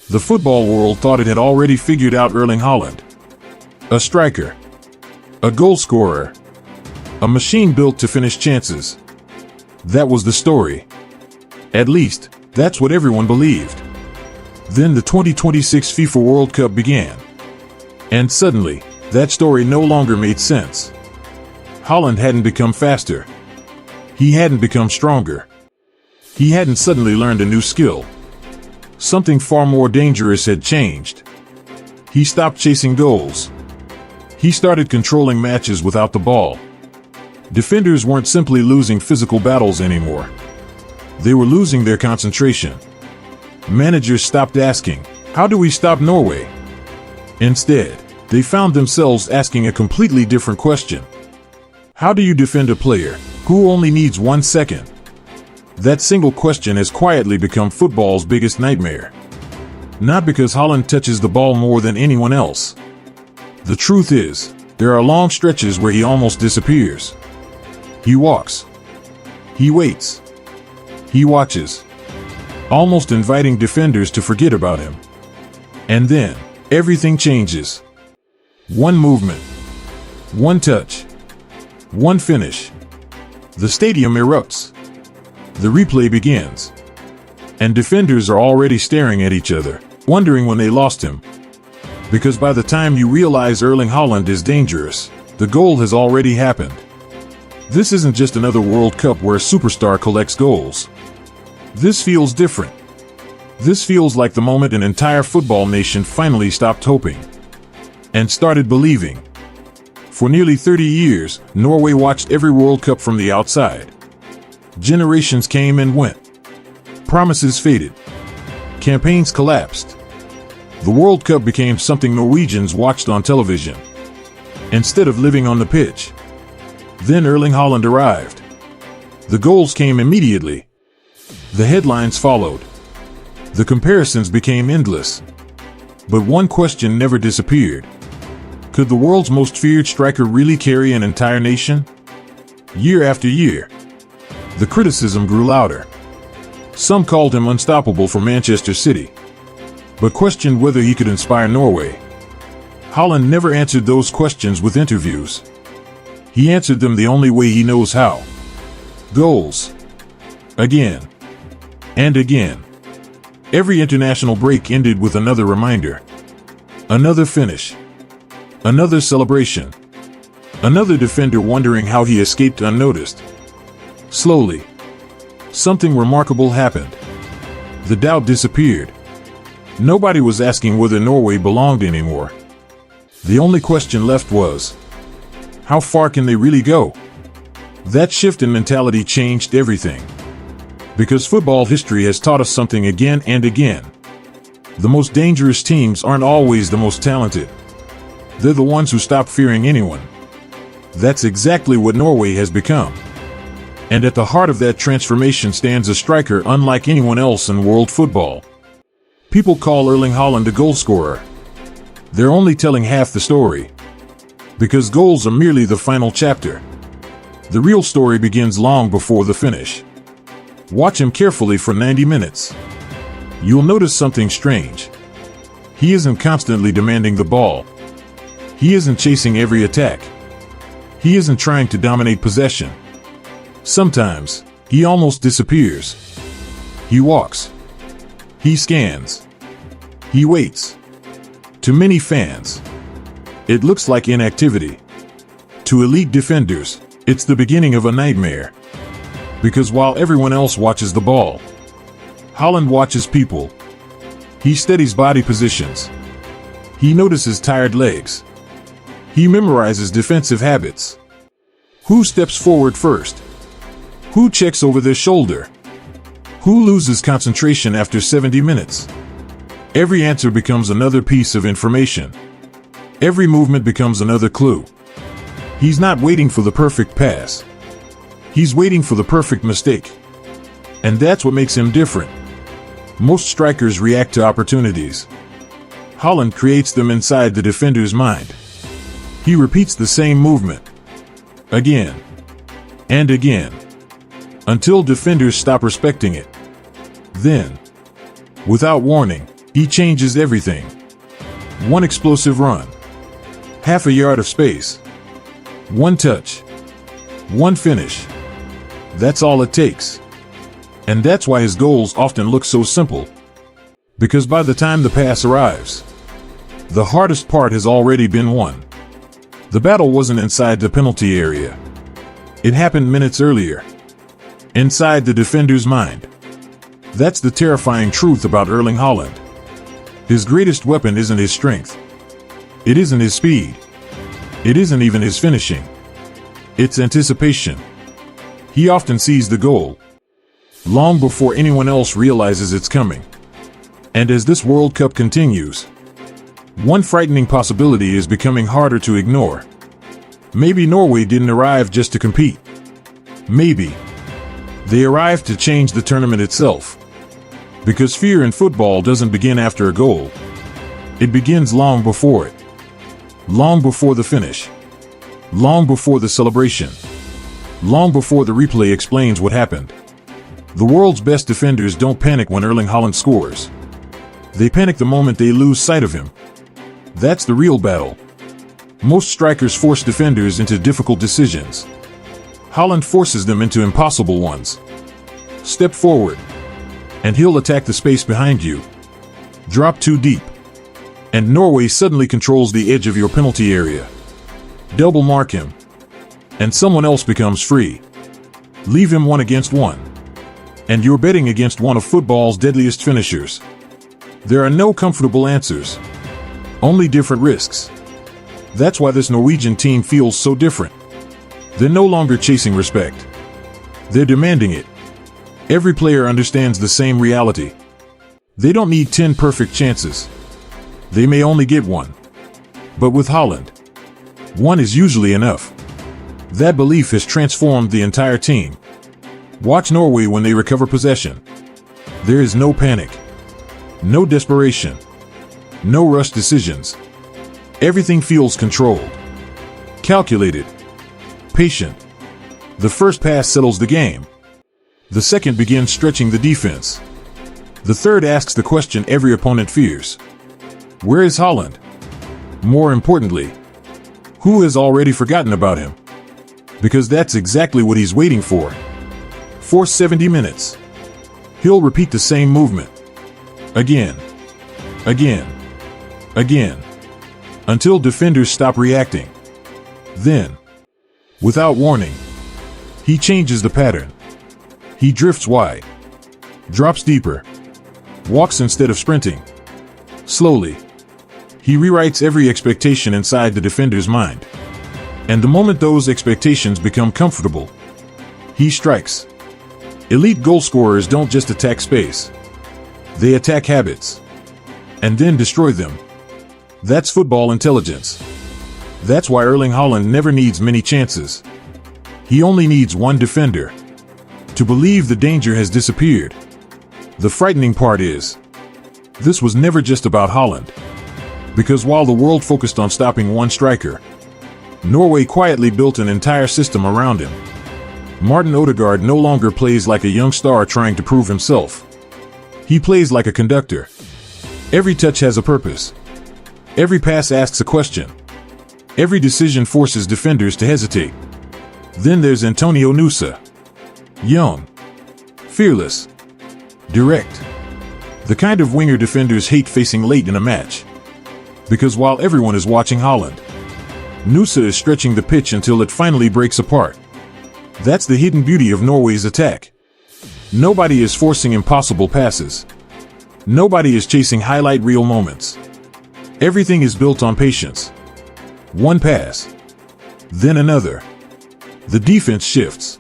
The football world thought it had already figured out Erling Haaland. A striker. A goal scorer. A machine built to finish chances. That was the story. At least, that's what everyone believed. Then the 2026 FIFA World Cup began. And suddenly, that story no longer made sense. Haaland hadn't become faster. He hadn't become stronger. He hadn't suddenly learned a new skill. Something far more dangerous had changed. He stopped chasing goals. He started controlling matches without the ball. Defenders weren't simply losing physical battles anymore. They were losing their concentration. Managers stopped asking, "How do we stop Norway?" Instead, they found themselves asking a completely different question. How do you defend a player who only needs 1 second? That single question has quietly become football's biggest nightmare. Not because Haaland touches the ball more than anyone else. The truth is, there are long stretches where he almost disappears. He walks. He waits. He watches, almost inviting defenders to forget about him. And then, everything changes. One movement. One touch. One finish. The stadium erupts. The replay begins. And defenders are already staring at each other, wondering when they lost him. Because by the time you realize Erling Haaland is dangerous, the goal has already happened. This isn't just another World Cup where a superstar collects goals. This feels different. This feels like the moment an entire football nation finally stopped hoping and started believing. For nearly 30 years, Norway watched every World Cup from the outside. Generations came and went. Promises faded. Campaigns collapsed. The World Cup became something Norwegians watched on television, instead of living on the pitch. Then Erling Haaland arrived. The goals came immediately. The headlines followed. The comparisons became endless. But one question never disappeared. Could the world's most feared striker really carry an entire nation? Year after year, the criticism grew louder. Some called him unstoppable for Manchester City, but questioned whether he could inspire Norway. Haaland never answered those questions with interviews. He answered them the only way he knows how. Goals. Again. And again. Every international break ended with another reminder. Another finish. Another celebration. Another defender wondering how he escaped unnoticed. Slowly, something remarkable happened. The doubt disappeared. Nobody was asking whether Norway belonged anymore. The only question left was, how far can they really go? That shift in mentality changed everything. Because football history has taught us something again and again. The most dangerous teams aren't always the most talented. They're the ones who stop fearing anyone. That's exactly what Norway has become. And at the heart of that transformation stands a striker unlike anyone else in world football. People call Erling Haaland a goal scorer. They're only telling half the story. Because goals are merely the final chapter. The real story begins long before the finish. Watch him carefully for 90 minutes. You'll notice something strange. He isn't constantly demanding the ball. He isn't chasing every attack. He isn't trying to dominate possession. Sometimes, he almost disappears. He walks. He scans. He waits. To many fans, it looks like inactivity. To elite defenders, it's the beginning of a nightmare. Because while everyone else watches the ball, Haaland watches people. He studies body positions. He notices tired legs. He memorizes defensive habits. Who steps forward first? Who checks over their shoulder? Who loses concentration after 70 minutes? Every answer becomes another piece of information. Every movement becomes another clue. He's not waiting for the perfect pass. He's waiting for the perfect mistake. And that's what makes him different. Most strikers react to opportunities. Haaland creates them inside the defender's mind. He repeats the same movement. Again. And again. Until defenders stop respecting it. Then, without warning, He changes everything. One explosive run. Half a yard of space. One touch. One finish. That's all it takes. And that's why his goals often look so simple. Because by the time the pass arrives, the hardest part has already been won. The battle wasn't inside the penalty area. It happened minutes earlier. Inside the defender's mind. That's the terrifying truth about Erling Haaland. His greatest weapon isn't his strength. It isn't his speed. It isn't even his finishing. It's anticipation. He often sees the goal long before anyone else realizes it's coming. And as this World Cup continues, one frightening possibility is becoming harder to ignore. Maybe Norway didn't arrive just to compete. Maybe they arrived to change the tournament itself. Because fear in football doesn't begin after a goal. It begins long before it. Long before the finish. Long before the celebration. Long before the replay explains what happened. The world's best defenders don't panic when Erling Haaland scores. They panic the moment they lose sight of him. That's the real battle. Most strikers force defenders into difficult decisions. Haaland forces them into impossible ones. Step forward, and he'll attack the space behind you. Drop too deep, and Norway suddenly controls the edge of your penalty area. Double mark him, and someone else becomes free. Leave him 1-against-1, and you're betting against one of football's deadliest finishers. There are no comfortable answers, only different risks. That's why this Norwegian team feels so different. They're no longer chasing respect. They're demanding it. Every player understands the same reality. They don't need 10 perfect chances. They may only get one. But with Haaland, one is usually enough. That belief has transformed the entire team. Watch Norway when they recover possession. There is no panic. No desperation. No rushed decisions. Everything feels controlled. Calculated. Patient. The first pass settles the game. The second begins stretching the defense. The third asks the question every opponent fears. Where is Haaland? More importantly, who has already forgotten about him? Because that's exactly what he's waiting for. For 70 minutes. He'll repeat the same movement. Again. Again. Again. Until defenders stop reacting. Then, without warning, he changes the pattern. He drifts wide, drops deeper, walks instead of sprinting. Slowly, he rewrites every expectation inside the defender's mind. And the moment those expectations become comfortable, he strikes. Elite goal scorers don't just attack space. They attack habits. And then destroy them. That's football intelligence. That's why Erling Haaland never needs many chances. He only needs one defender to believe the danger has disappeared. The frightening part is, this was never just about Haaland. Because while the world focused on stopping one striker, Norway quietly built an entire system around him. Martin Odegaard no longer plays like a young star trying to prove himself. He plays like a conductor. Every touch has a purpose. Every pass asks a question. Every decision forces defenders to hesitate. Then there's Antonio Nusa. Young. Fearless. Direct. The kind of winger defenders hate facing late in a match. Because while everyone is watching Haaland, Nusa is stretching the pitch until it finally breaks apart. That's the hidden beauty of Norway's attack. Nobody is forcing impossible passes. Nobody is chasing highlight reel moments. Everything is built on patience. One pass. Then another. The defense shifts.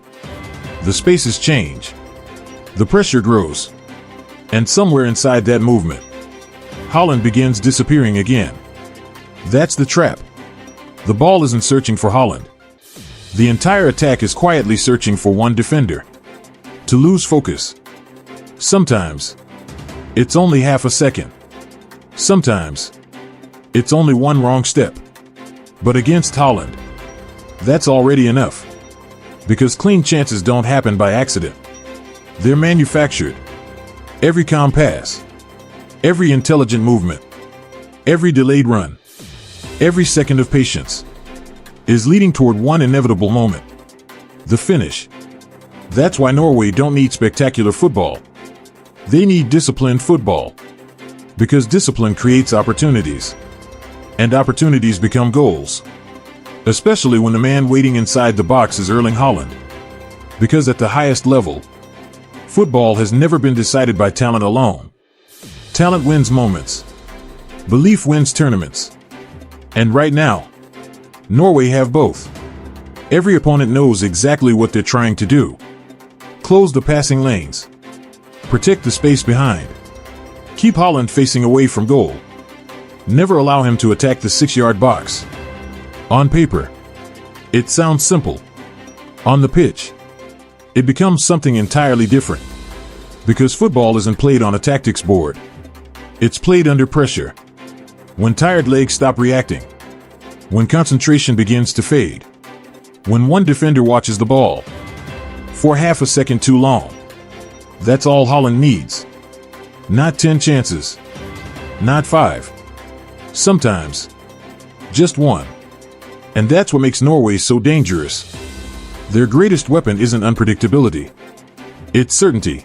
The spaces change. The pressure grows. And somewhere inside that movement, Haaland begins disappearing again. That's the trap. The ball isn't searching for Haaland. The entire attack is quietly searching for one defender. To lose focus. Sometimes, it's only half a second. Sometimes, it's only one wrong step. But against Haaland, that's already enough. Because clean chances don't happen by accident. They're manufactured. Every calm pass, Every intelligent movement, every delayed run, every second of patience is leading toward one inevitable moment: the finish. That's why Norway don't need spectacular football. They need disciplined football. Because discipline creates opportunities. And opportunities become goals. Especially when the man waiting inside the box is Erling Haaland. Because at the highest level, football has never been decided by talent alone. Talent wins moments. Belief wins tournaments. And right now, Norway have both. Every opponent knows exactly what they're trying to do. Close the passing lanes. Protect the space behind. Keep Haaland facing away from goal. Never allow him to attack the 6-yard box. On paper, it sounds simple. On the pitch, it becomes something entirely different. Because football isn't played on a tactics board. It's played under pressure. When tired legs stop reacting. When concentration begins to fade. When one defender watches the ball for half a second too long. That's all Haaland needs. Not 10 chances. Not 5. Sometimes just one. And that's what makes Norway so dangerous. Their greatest weapon isn't unpredictability. It's certainty.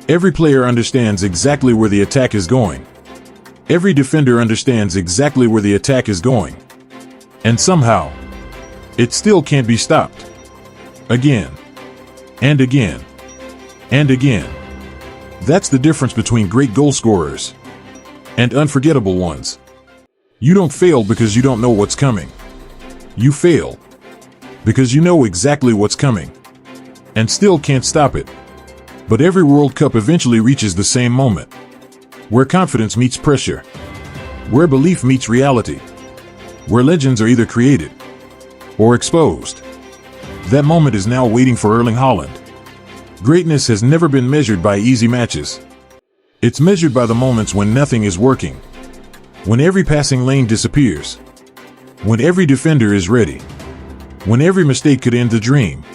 Every player understands exactly where the attack is going. Every defender understands exactly where the attack is going. And somehow, it still can't be stopped. Again. And again. And again. That's the difference between great goal scorers and unforgettable ones. You don't fail because you don't know what's coming. You fail because you know exactly what's coming and still can't stop it. But every World Cup eventually reaches the same moment, where confidence meets pressure, where belief meets reality, where legends are either created or exposed. That moment is now waiting for Erling Haaland. Greatness has never been measured by easy matches. It's measured by the moments when nothing is working, when every passing lane disappears, when every defender is ready, when every mistake could end the dream.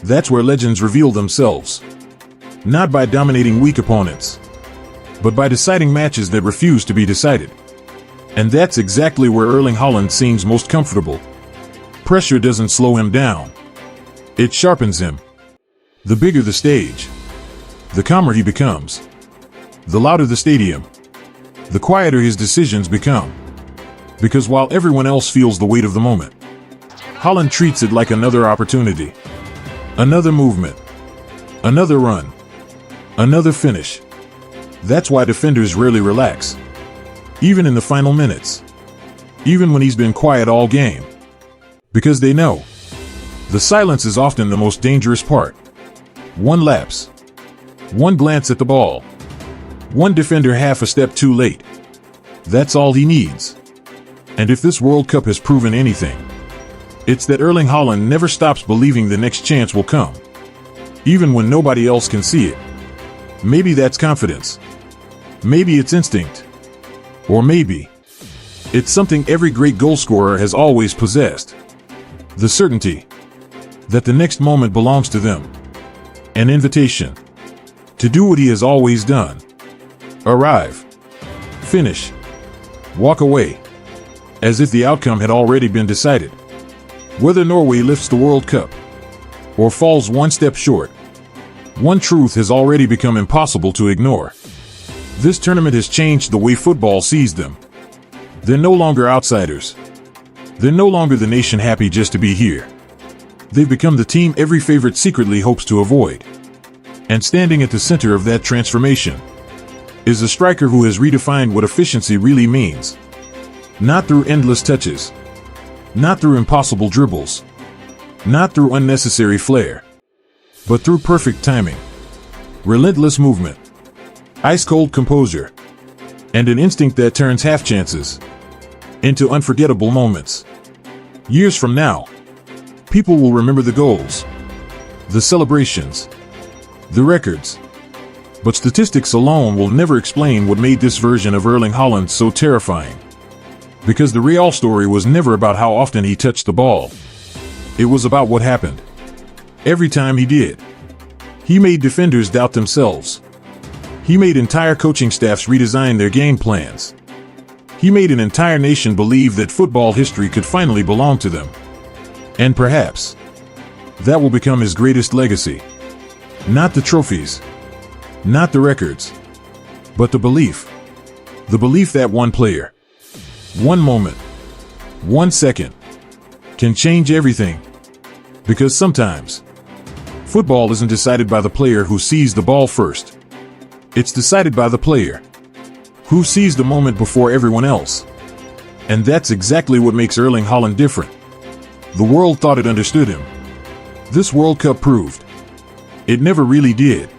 That's where legends reveal themselves. Not by dominating weak opponents, but by deciding matches that refuse to be decided. And that's exactly where Erling Haaland seems most comfortable. Pressure doesn't slow him down. It sharpens him. The bigger the stage, the calmer he becomes. The louder the stadium, the quieter his decisions become. Because while everyone else feels the weight of the moment, Haaland treats it like another opportunity. Another movement. Another run. Another finish. That's why defenders rarely relax. Even in the final minutes. Even when he's been quiet all game. Because they know the silence is often the most dangerous part. One lapse. One glance at the ball. One defender half a step too late. That's all he needs. And if this World Cup has proven anything, it's that Erling Haaland never stops believing the next chance will come. Even when nobody else can see it. Maybe that's confidence. Maybe it's instinct. Or maybe it's something every great goal scorer has always possessed. The certainty that the next moment belongs to them. An invitation to do what he has always done. Arrive. Finish. Walk away. As if the outcome had already been decided. Whether Norway lifts the World Cup or falls one step short, one truth has already become impossible to ignore. This tournament has changed the way football sees them. They're no longer outsiders. They're no longer the nation happy just to be here. They've become the team every favorite secretly hopes to avoid. And standing at the center of that transformation is a striker who has redefined what efficiency really means. Not through endless touches. Not through impossible dribbles. Not through unnecessary flair. But through perfect timing. Relentless movement. Ice-cold composure. And an instinct that turns half chances into unforgettable moments. Years from now, people will remember the goals, the celebrations, the records. But statistics alone will never explain what made this version of Erling Haaland so terrifying. Because the real story was never about how often he touched the ball. It was about what happened. Every time he did. He made defenders doubt themselves. He made entire coaching staffs redesign their game plans. He made an entire nation believe that football history could finally belong to them. And perhaps that will become his greatest legacy. Not the trophies, not the records, but the belief. The belief that one player, one moment, 1 second can change everything. Because sometimes football isn't decided by the player who sees the ball first. It's decided by the player who sees the moment before everyone else. And that's exactly what makes Erling Haaland different. The world thought it understood him. This World Cup proved it never really did.